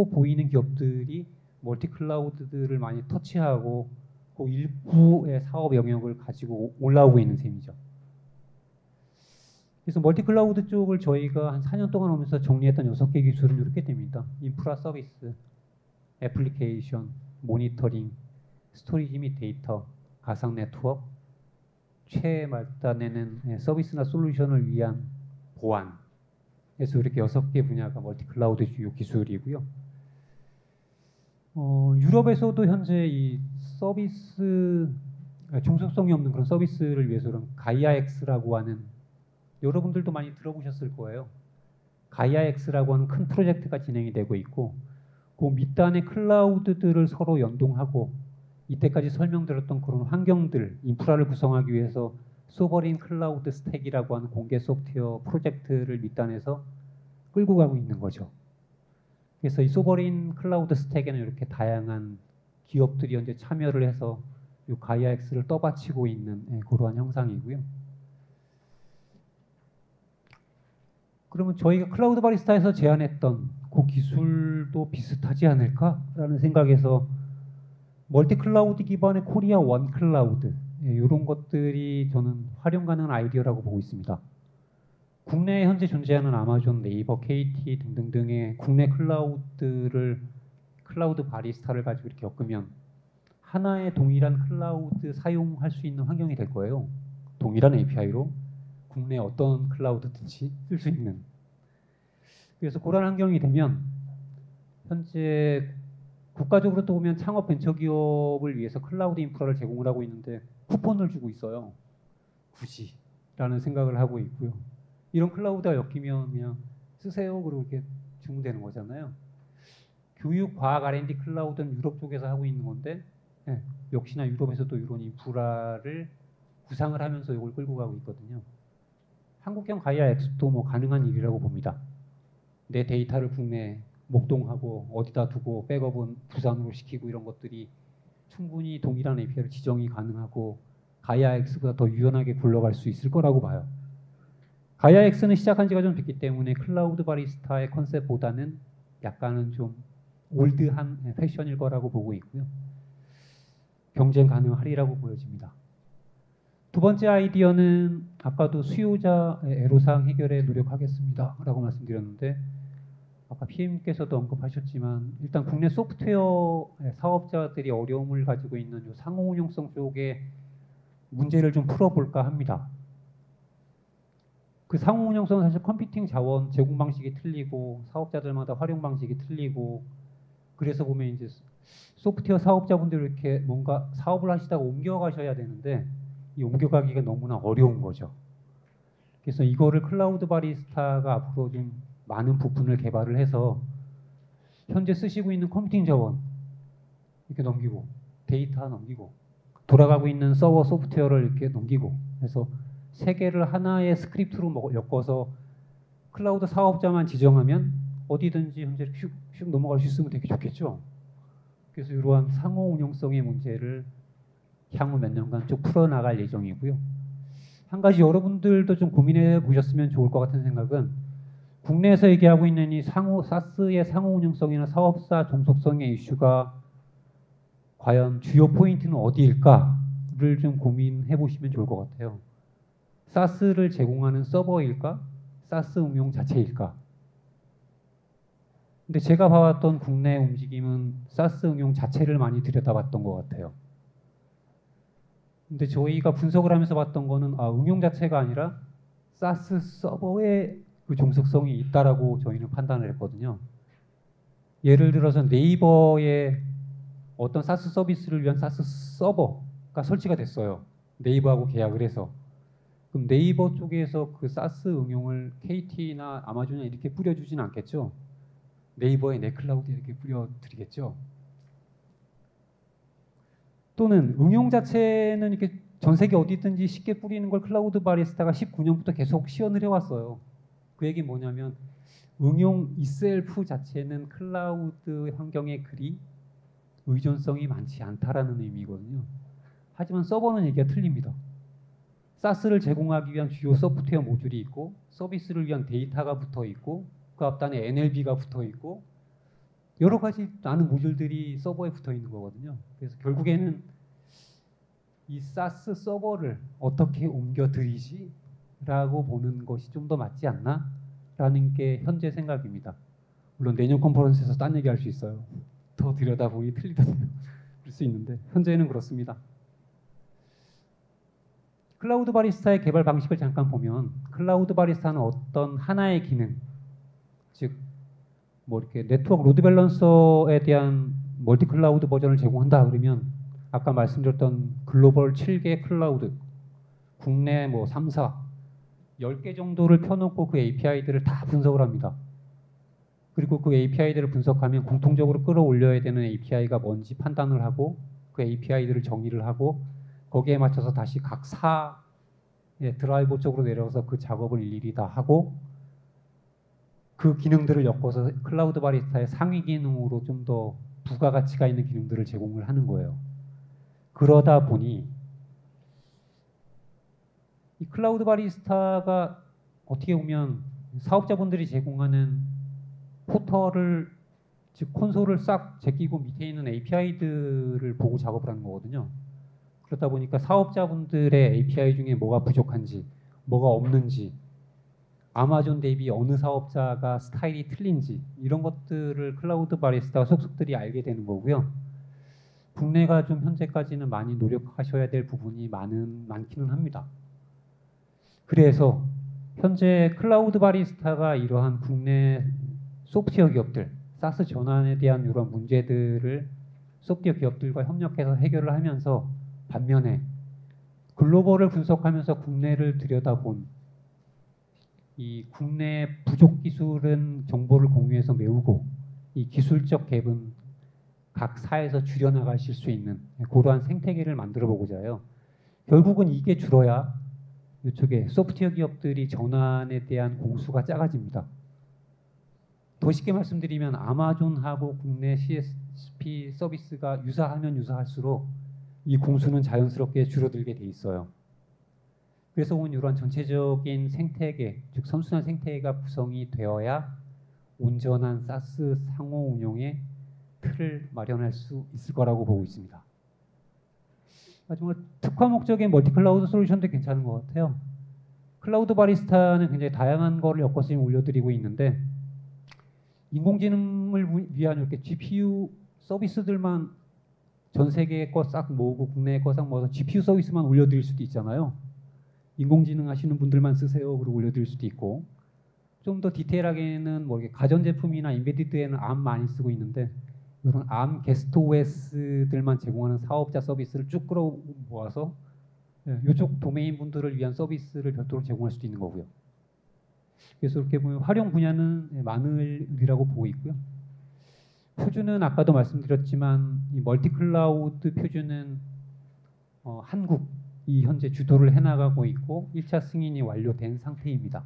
보이는 기업들이 멀티 클라우드들을 많이 터치하고 그 일부의 사업 영역을 가지고 올라오고 있는 셈이죠. 그래서 멀티 클라우드 쪽을 저희가 한 4년 동안 오면서 정리했던 6개 기술은 이렇게 됩니다. 인프라 서비스, 애플리케이션, 모니터링, 스토리지 및 데이터, 가상 네트워크, 최말단에는 서비스나 솔루션을 위한 보안. 그래서 이렇게 6개 분야가 멀티 클라우드 주요 기술이고요. 유럽에서도 현재 이 서비스 중속성이 없는 그런 서비스를 위해서는 가이아엑스라고 하는 여러분들도 많이 들어보셨을 거예요. 가이아엑스라고 하는 큰 프로젝트가 진행이 되고 있고 그 밑단의 클라우드들을 서로 연동하고 이때까지 설명드렸던 그런 환경들, 인프라를 구성하기 위해서 소버린 클라우드 스택이라고 하는 공개 소프트웨어 프로젝트를 밑단에서 끌고 가고 있는 거죠. 그래서 이 소버린 클라우드 스택에는 이렇게 다양한 기업들이 현재 참여를 해서 이 가이아엑스를 떠받치고 있는 그러한 형상이고요. 그러면 저희가 클라우드 바리스타에서 제안했던 그 기술도 비슷하지 않을까라는 생각에서 멀티 클라우드 기반의 코리아 원 클라우드 이런 것들이 저는 활용 가능한 아이디어라고 보고 있습니다. 국내에 현재 존재하는 아마존, 네이버, KT 등등등의 국내 클라우드 바리스타를 가지고 이렇게 엮으면 하나의 동일한 클라우드 사용할 수 있는 환경이 될 거예요. 동일한 API로 국내 어떤 클라우드든지 쓸 수 있는. 그래서 그런 환경이 되면 현재 국가적으로 또 보면 창업 벤처기업을 위해서 클라우드 인프라를 제공을 하고 있는데 쿠폰을 주고 있어요. 굳이 라는 생각을 하고 있고요. 이런 클라우드가 엮이면 그냥 쓰세요 그러고 이렇게 주문되는 거잖아요. 교육, 과학, R&D 클라우드는 유럽 쪽에서 하고 있는 건데 역시나 유럽에서도 이런 인프라를 구상을 하면서 이걸 끌고 가고 있거든요. 한국형 가이아엑스도 뭐 가능한 일이라고 봅니다. 내 데이터를 국내에 목동하고 어디다 두고 백업은 부산으로 시키고 이런 것들이 충분히 동일한 API를 지정이 가능하고 가이아엑스보다 더 유연하게 굴러갈 수 있을 거라고 봐요. 가이아엑스는 시작한 지가 좀 됐기 때문에 클라우드 바리스타의 컨셉보다는 약간은 좀 올드한 패션일 거라고 보고 있고요. 경쟁 가능하리라고 보여집니다. 두 번째 아이디어는 아까도 수요자 애로사항 해결에 노력하겠습니다 라고 말씀드렸는데 아까 PM께서도 언급하셨지만 일단 국내 소프트웨어 사업자들이 어려움을 가지고 있는 상호 운용성 쪽에 문제를 좀 풀어볼까 합니다. 그 상호 운용성은 사실 컴퓨팅 자원 제공 방식이 틀리고 사업자들마다 활용 방식이 틀리고 그래서 보면 이제 소프트웨어 사업자분들 이렇게 뭔가 사업을 하시다가 옮겨가셔야 되는데 이 옮겨가기가 너무나 어려운 거죠. 그래서 이거를 클라우드 바리스타가 앞으로 좀 많은 부분을 개발을 해서 현재 쓰시고 있는 컴퓨팅 자원 이렇게 넘기고 데이터 넘기고 돌아가고 있는 서버 소프트웨어를 이렇게 넘기고 해서 세 개를 하나의 스크립트로 엮어서 클라우드 사업자만 지정하면 어디든지 현재 슉 넘어갈 수 있으면 되게 좋겠죠. 그래서 이러한 상호 운용성의 문제를 향후 몇 년간 쭉 풀어나갈 예정이고요. 한 가지 여러분들도 좀 고민해 보셨으면 좋을 것 같은 생각은 국내에서 얘기하고 있는 이 사스의 상호 운용성이나 사업사 종속성의 이슈가 과연 주요 포인트는 어디일까를 좀 고민해 보시면 좋을 것 같아요. 사스를 제공하는 서버일까? 사스 응용 자체일까? 근데 제가 봐왔던 국내 움직임은 사스 응용 자체를 많이 들여다봤던 것 같아요. 근데 저희가 분석을 하면서 봤던 거는 응용 자체가 아니라 사스 서버에 그 종속성이 있다라고 저희는 판단을 했거든요. 예를 들어서 네이버에 어떤 사스 서비스를 위한 사스 서버가 설치가 됐어요. 네이버하고 계약을 해서. 그럼 네이버 쪽에서 그 사스 응용을 KT나 아마존에 이렇게 뿌려주진 않겠죠. 네이버의 네클라우드에 이렇게 뿌려드리겠죠. 또는 응용 자체는 이렇게 전 세계 어디든지 쉽게 뿌리는 걸 클라우드 바리스타가 19년부터 계속 시연을 해왔어요. 그 얘기 뭐냐면 응용 itself 자체는 클라우드 환경에 그리 의존성이 많지 않다라는 의미거든요. 하지만 서버는 얘기가 틀립니다. 사스를 제공하기 위한 주요 소프트웨어 모듈이 있고 서비스를 위한 데이터가 붙어 있고 그 앞단에 NLB가 붙어 있고 여러 가지 많은 모듈들이 서버에 붙어 있는 거거든요. 그래서 결국에는 이 사스 서버를 어떻게 옮겨드리지? 라고 보는 것이 좀 더 맞지 않나? 라는 게 현재 생각입니다. 물론 내년 컨퍼런스에서 딴 얘기 할 수 있어요. 더 들여다보기 틀리던데요. 그럴 수 있는데 현재는 그렇습니다. 클라우드 바리스타의 개발 방식을 잠깐 보면 클라우드 바리스타는 어떤 하나의 기능, 즉 뭐 이렇게 네트워크 로드 밸런서에 대한 멀티 클라우드 버전을 제공한다 그러면 아까 말씀드렸던 글로벌 7개 클라우드, 국내 뭐 3사, 10개 정도를 펴놓고 그 API들을 다 분석을 합니다. 그리고 그 API들을 분석하면 공통적으로 끌어올려야 되는 API가 뭔지 판단을 하고 그 API들을 정의를 하고 거기에 맞춰서 다시 각 사의 드라이버 쪽으로 내려가서 그 작업을 일일이 다 하고 그 기능들을 엮어서 클라우드 바리스타의 상위 기능으로 좀 더 부가가치가 있는 기능들을 제공을 하는 거예요. 그러다 보니 이 클라우드 바리스타가 어떻게 보면 사업자분들이 제공하는 포털을 즉 콘솔을 싹 제끼고 밑에 있는 API들을 보고 작업을 하는 거거든요. 그러다 보니까 사업자분들의 API 중에 뭐가 부족한지 뭐가 없는지 아마존 대비 어느 사업자가 스타일이 틀린지 이런 것들을 클라우드 바리스타 속속들이 알게 되는 거고요. 국내가 좀 현재까지는 많이 노력하셔야 될 부분이 많기는 합니다. 그래서 현재 클라우드 바리스타가 이러한 국내 소프트웨어 기업들, 사스 전환에 대한 이런 문제들을 소프트웨어 기업들과 협력해서 해결을 하면서 반면에 글로벌을 분석하면서 국내를 들여다본 이 국내 부족 기술은 정보를 공유해서 메우고 이 기술적 갭은 각 사에서 줄여나가실 수 있는 그러한 생태계를 만들어 보고자 해요. 결국은 이게 줄어야 이쪽에 소프트웨어 기업들이 전환에 대한 공수가 작아집니다. 더 쉽게 말씀드리면 아마존하고 국내 CSP 서비스가 유사하면 유사할수록 이 공수는 자연스럽게 줄어들게 돼 있어요. 그래서 오늘 이러한 전체적인 생태계, 즉 선순환 생태계가 구성이 되어야 온전한 사스 상호 운용의 틀을 마련할 수 있을 거라고 보고 있습니다. 정말 특화 목적의 멀티 클라우드 솔루션도 괜찮은 것 같아요. 클라우드 바리스타는 굉장히 다양한 거를 엮어서 지금 올려드리고 있는데 인공지능을 위한 이렇게 GPU 서비스들만 전 세계 거 싹 모으고 국내 거 싹 모아서 GPU 서비스만 올려드릴 수도 있잖아요. 인공지능 하시는 분들만 쓰세요. 그리고 올려드릴 수도 있고 좀 더 디테일하게는 뭐 이렇게 가전제품이나 인베디드에는 ARM 많이 쓰고 있는데 이런 ARM 게스트 OS들만 제공하는 사업자 서비스를 쭉 끌어 모아서 이쪽 도메인 분들을 위한 서비스를 별도로 제공할 수도 있는 거고요. 그래서 이렇게 보면 활용 분야는 많으리라고 보고 있고요. 표준은 아까도 말씀드렸지만 이 멀티 클라우드 표준은 한국이 현재 주도를 해나가고 있고 1차 승인이 완료된 상태입니다.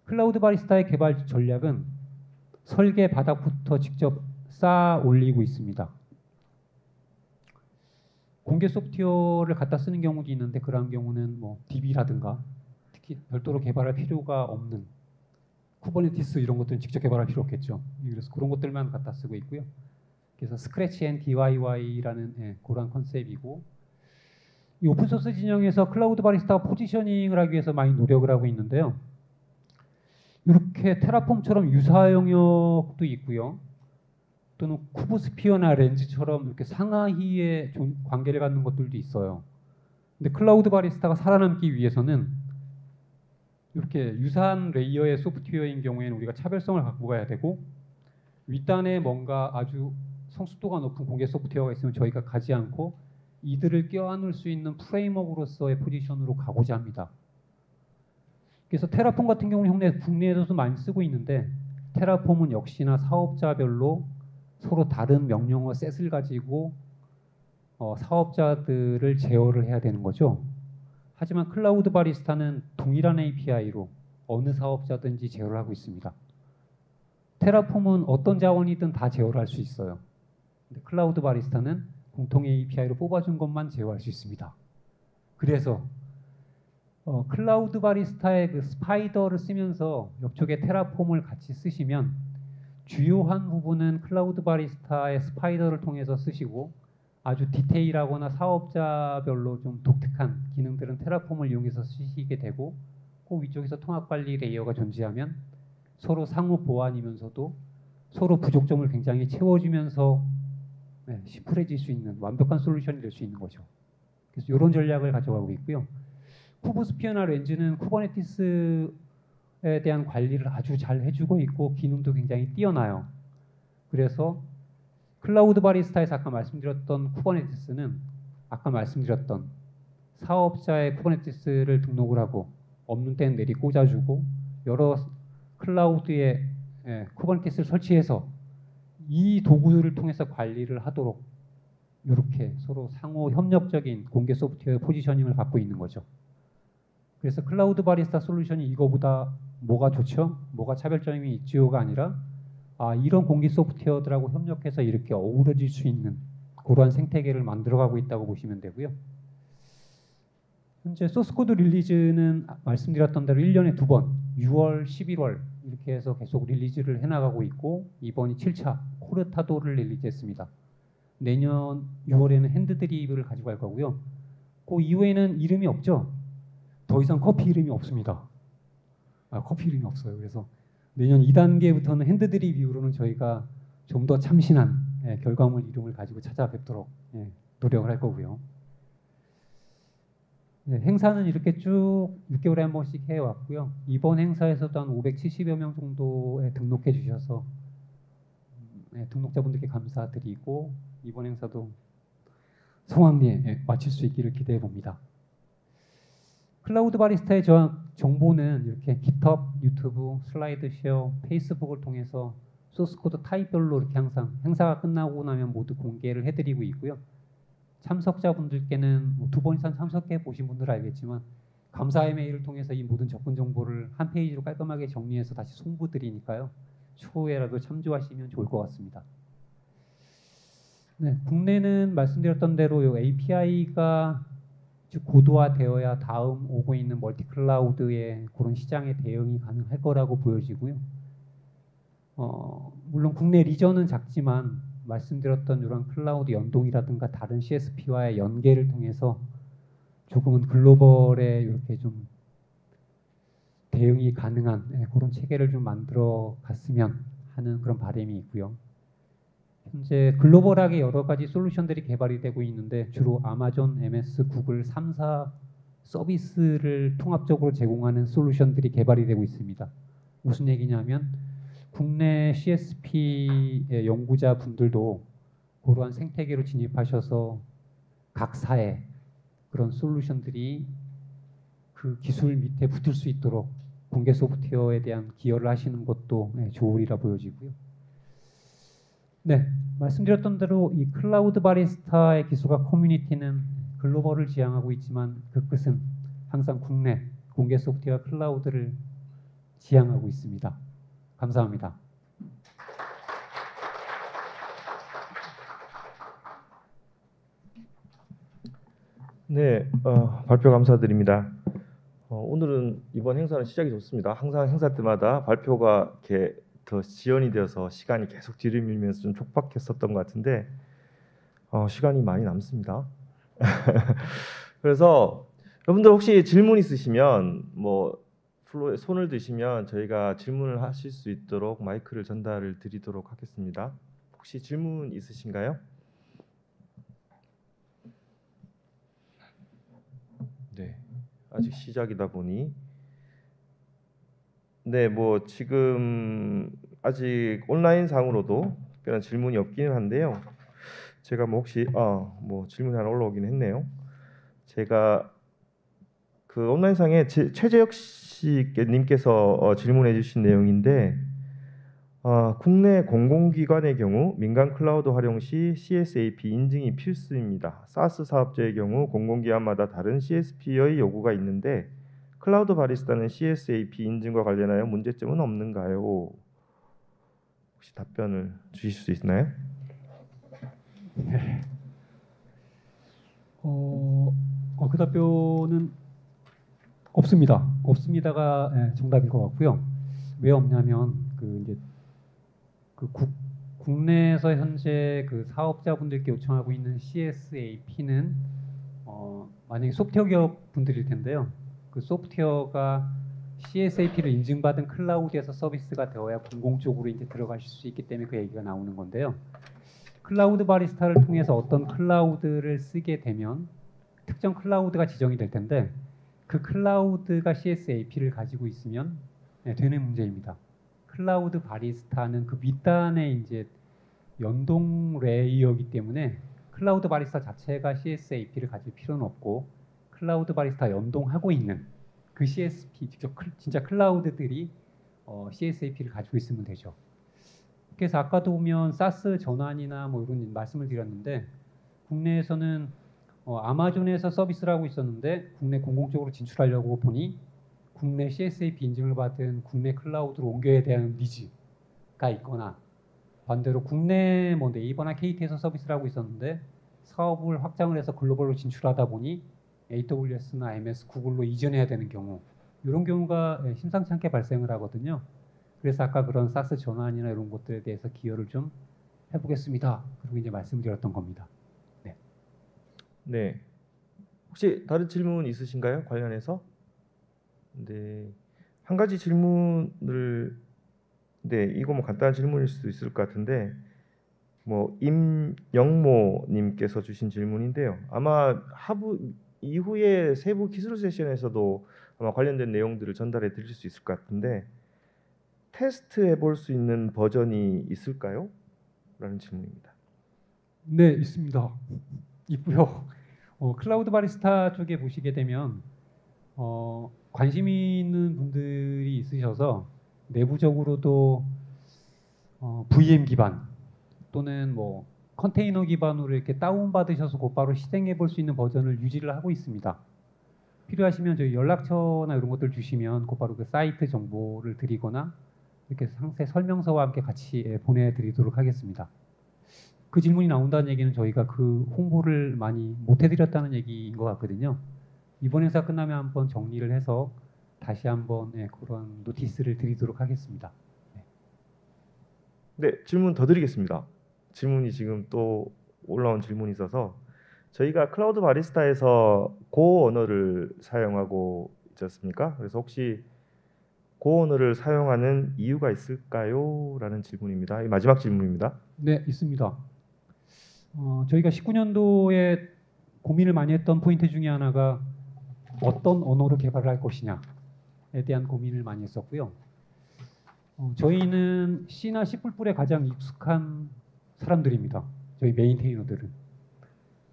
클라우드 바리스타의 개발 전략은 설계 바닥부터 직접 쌓아 올리고 있습니다. 공개 소프트웨어를 갖다 쓰는 경우도 있는데 그러한 경우는 뭐 DB라든가 특히 별도로 개발할 필요가 없는 쿠버네티스 이런 것들은 직접 개발할 필요 없겠죠. 그래서 그런 것들만 갖다 쓰고 있고요. 그래서 스크래치 앤 DIY라는 그런 컨셉이고, 이 오픈소스 진영에서 클라우드 바리스타 포지셔닝을 하기 위해서 많이 노력을 하고 있는데요. 이렇게 테라폼처럼 유사 영역도 있고요. 또는 쿠브스피어나 렌즈처럼 이렇게 상하이의 관계를 갖는 것들도 있어요. 근데 클라우드 바리스타가 살아남기 위해서는 이렇게 유사한 레이어의 소프트웨어인 경우에는 우리가 차별성을 갖고 가야 되고, 윗단에 뭔가 아주 성숙도가 높은 공개 소프트웨어가 있으면 저희가 가지 않고 이들을 껴안을 수 있는 프레임워크로서의 포지션으로 가고자 합니다. 그래서 테라폼 같은 경우는 국내에서도 많이 쓰고 있는데, 테라폼은 역시나 사업자별로 서로 다른 명령어 셋을 가지고 사업자들을 제어를 해야 되는 거죠. 하지만 클라우드 바리스타는 동일한 API로 어느 사업자든지 제어를 하고 있습니다. 테라폼은 어떤 자원이든 다 제어를 할 수 있어요. 근데 클라우드 바리스타는 공통 API로 뽑아준 것만 제어할 수 있습니다. 그래서 클라우드 바리스타의 그 스파이더를 쓰면서 옆쪽에 테라폼을 같이 쓰시면 주요한 부분은 클라우드 바리스타의 스파이더를 통해서 쓰시고, 아주 디테일하거나 사업자별로 좀 독특한 기능들은 테라폼을 이용해서 쓰시게 되고, 그 위쪽에서 통합관리 레이어가 존재하면 서로 상호 보완이면서도 서로 부족점을 굉장히 채워주면서 심플해질 수 있는 완벽한 솔루션이 될 수 있는 거죠. 그래서 이런 전략을 가져가고 있고요. 쿠브스피어나 렌즈는 쿠버네티스에 대한 관리를 아주 잘 해주고 있고 기능도 굉장히 뛰어나요. 그래서 클라우드 바리스타에서 아까 말씀드렸던 쿠버네티스는 아까 말씀드렸던 사업자의 쿠버네티스를 등록을 하고 없는 때는 내리 꽂아주고 여러 클라우드에 쿠버네티스를 설치해서 이 도구를 통해서 관리를 하도록 이렇게 서로 상호 협력적인 공개 소프트웨어 포지셔닝을 갖고 있는 거죠. 그래서 클라우드 바리스타 솔루션이 이거보다 뭐가 좋죠? 뭐가 차별점이 있지요가 아니라 이런 공개 소프트웨어들하고 협력해서 이렇게 어우러질 수 있는 그러한 생태계를 만들어가고 있다고 보시면 되고요. 현재 소스코드 릴리즈는 말씀드렸던 대로 1년에 2번, 6월, 11월 이렇게 해서 계속 릴리즈를 해나가고 있고, 이번이 7차 코르타도를 릴리즈했습니다. 내년 6월에는 핸드드립을 가지고 갈 거고요. 그 이후에는 이름이 없죠. 더 이상 커피 이름이 없습니다. 커피 이름이 없어요. 그래서 내년 2단계부터는 핸드드립 이후로는 저희가 좀 더 참신한 결과물 이름을 가지고 찾아뵙도록 노력을 할 거고요. 행사는 이렇게 쭉 6개월에 한 번씩 해왔고요. 이번 행사에서도 한 570여 명 정도에 등록해 주셔서 등록자분들께 감사드리고, 이번 행사도 성황리에 마칠 수 있기를 기대해 봅니다. 클라우드 바리스타의 정보는 이렇게 GitHub, 유튜브, 슬라이드 쉐어, 페이스북을 통해서 소스코드 타입별로 이렇게 항상 행사가 끝나고 나면 모두 공개를 해드리고 있고요. 참석자분들께는 2번 이상 참석해 보신 분들은 알겠지만 감사의 메일을 통해서 이 모든 접근 정보를 한 페이지로 깔끔하게 정리해서 다시 송부드리니까요. 추후에라도 참조하시면 좋을 것 같습니다. 국내는 말씀드렸던 대로 이 API가 고도화되어야 다음 오고 있는 멀티클라우드의 그런 시장에 대응이 가능할 거라고 보여지고요. 물론 국내 리전은 작지만 말씀드렸던 이런 클라우드 연동이라든가 다른 CSP와의 연계를 통해서 조금은 글로벌에 이렇게 좀 대응이 가능한 그런 체계를 좀 만들어 갔으면 하는 그런 바람이 있고요. 현재 글로벌하게 여러 가지 솔루션들이 개발이 되고 있는데 주로 아마존, MS, 구글 3사 서비스를 통합적으로 제공하는 솔루션들이 개발이 되고 있습니다. 무슨 얘기냐면 국내 CSP의 연구자분들도 그러한 생태계로 진입하셔서 각 사의 그런 솔루션들이 그 기술 밑에 붙을 수 있도록 공개 소프트웨어에 대한 기여를 하시는 것도 좋으리라 보여지고요. 말씀드렸던 대로 이 클라우드 바리스타의 기술과 커뮤니티는 글로벌을 지향하고 있지만 그 끝은 항상 국내 공개 소프트웨어 클라우드를 지향하고 있습니다. 감사합니다. 네, 발표 감사드립니다. 오늘은 이번 행사는 시작이 좋습니다. 항상 행사 때마다 발표가 이렇게 더 지연이 되어서 시간이 계속 뒤를 밀면서 좀 촉박했었던 것 같은데 시간이 많이 남습니다. 그래서 여러분들 혹시 질문 있으시면 뭐 플로에 손을 드시면 저희가 질문을 하실 수 있도록 마이크를 전달을 드리도록 하겠습니다. 혹시 질문 있으신가요? 네, 아직 시작이다 보니 네, 뭐 지금 아직 온라인 상으로도 특별한 질문이 없기는 한데요. 제가 뭐 혹시 뭐 질문이 하나 올라오긴 했네요. 제가 그 온라인 상에 최재혁 씨님께서 질문해 주신 내용인데 국내 공공기관의 경우 민간 클라우드 활용 시 CSAP 인증이 필수입니다. 사스 사업자의 경우 공공기관마다 다른 CSP의 요구가 있는데 클라우드 바리스타는 CSAP 인증과 관련하여 문제점은 없는가요? 혹시 답변을 주실 수 있나요? 그 답변은 없습니다. 없습니다가 정답일 것 같고요. 왜 없냐면 국내에서 현재 그 사업자분들께 요청하고 있는 CSAP는 만약에 소프트웨어 기업 분들일 텐데요. 그 소프트웨어가 CSAP를 인증받은 클라우드에서 서비스가 되어야 공공적으로 이제 들어가실 수 있기 때문에 그 얘기가 나오는 건데요. 클라우드 바리스타를 통해서 어떤 클라우드를 쓰게 되면 특정 클라우드가 지정이 될 텐데 그 클라우드가 CSAP를 가지고 있으면 되는 문제입니다. 클라우드 바리스타는 그 윗단에 이제 연동 레이어이기 때문에 클라우드 바리스타 자체가 CSAP를 가질 필요는 없고 클라우드 바리스타 연동하고 있는 그 CSP 직접 진짜 클라우드들이 CSAP를 가지고 있으면 되죠. 그래서 아까도 보면 사스 전환이나 뭐 이런 말씀을 드렸는데 국내에서는 아마존에서 서비스를 하고 있었는데 국내 공공적으로 진출하려고 보니 국내 CSAP 인증을 받은 국내 클라우드로 옮겨야 되는 니즈가 있거나 반대로 국내 뭐 네이버나 KT에서 서비스를 하고 있었는데 사업을 확장을 해서 글로벌로 진출하다 보니 AWS나 MS, 구글로 이전해야 되는 경우 이런 경우가 심상치 않게 발생을 하거든요. 그래서 아까 그런 사스 전환이나 이런 것들에 대해서 기여를 좀 해보겠습니다. 그리고 이제 말씀드렸던 겁니다. 네. 네. 혹시 다른 질문 있으신가요? 관련해서? 네. 한 가지 질문을 이거 뭐 간단한 질문일 수도 있을 것 같은데 뭐 임영모님께서 주신 질문인데요. 아마 하부 이후에 세부 기술 세션에서도 아마 관련된 내용들을 전달해 드릴 수 있을 것 같은데 테스트해 볼 수 있는 버전이 있을까요? 라는 질문입니다. 네, 있습니다. 있고요. 클라우드 바리스타 쪽에 보시게 되면 관심 있는 분들이 있으셔서 내부적으로도 VM 기반 또는 뭐 컨테이너 기반으로 이렇게 다운 받으셔서 곧바로 실행해 볼 수 있는 버전을 유지를 하고 있습니다. 필요하시면 저희 연락처나 이런 것들 주시면 곧바로 그 사이트 정보를 드리거나 이렇게 상세 설명서와 함께 같이 보내드리도록 하겠습니다. 그 질문이 나온다는 얘기는 저희가 그 홍보를 많이 못 해드렸다는 얘기인 것 같거든요. 이번 행사 끝나면 한번 정리를 해서 다시 한번 그런 노티스를 드리도록 하겠습니다. 네, 질문 더 드리겠습니다. 질문이 지금 또 올라온 질문이 있어서 저희가 클라우드 바리스타에서 고 언어를 사용하고 있지 않습니까? 그래서 혹시 고 언어를 사용하는 이유가 있을까요? 라는 질문입니다. 이 마지막 질문입니다. 네, 있습니다. 저희가 19년도에 고민을 많이 했던 포인트 중에 하나가 어떤 언어로 개발을 할 것이냐에 대한 고민을 많이 했었고요. 저희는 C나 C++에 가장 익숙한 사람들입니다. 저희 메인테이너들은.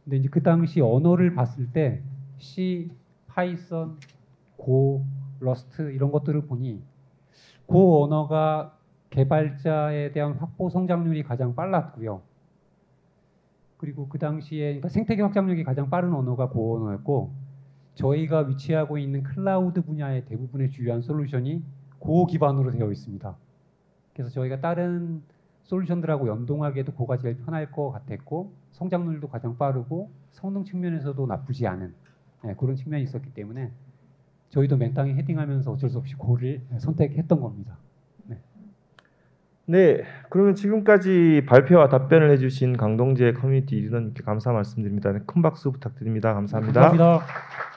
근데 이제 그 당시 언어를 봤을 때 C, 파이썬, 고, 러스트 이런 것들을 보니 고 언어가 개발자에 대한 확보 성장률이 가장 빨랐고요. 그리고 그 당시에 그러니까 생태계 확장력이 가장 빠른 언어가 고 언어였고 저희가 위치하고 있는 클라우드 분야의 대부분의 주요한 솔루션이 고 기반으로 되어 있습니다. 그래서 저희가 다른 솔루션들하고 연동하기에도 고가 제일 편할 것 같았고 성장률도 가장 빠르고 성능 측면에서도 나쁘지 않은 그런 측면이 있었기 때문에 저희도 맨땅에 헤딩하면서 어쩔 수 없이 고를 선택했던 겁니다. 네, 그러면 지금까지 발표와 답변을 해주신 강동재 커뮤니티 리더님께 감사 말씀드립니다. 큰 박수 부탁드립니다. 감사합니다. 감사합니다.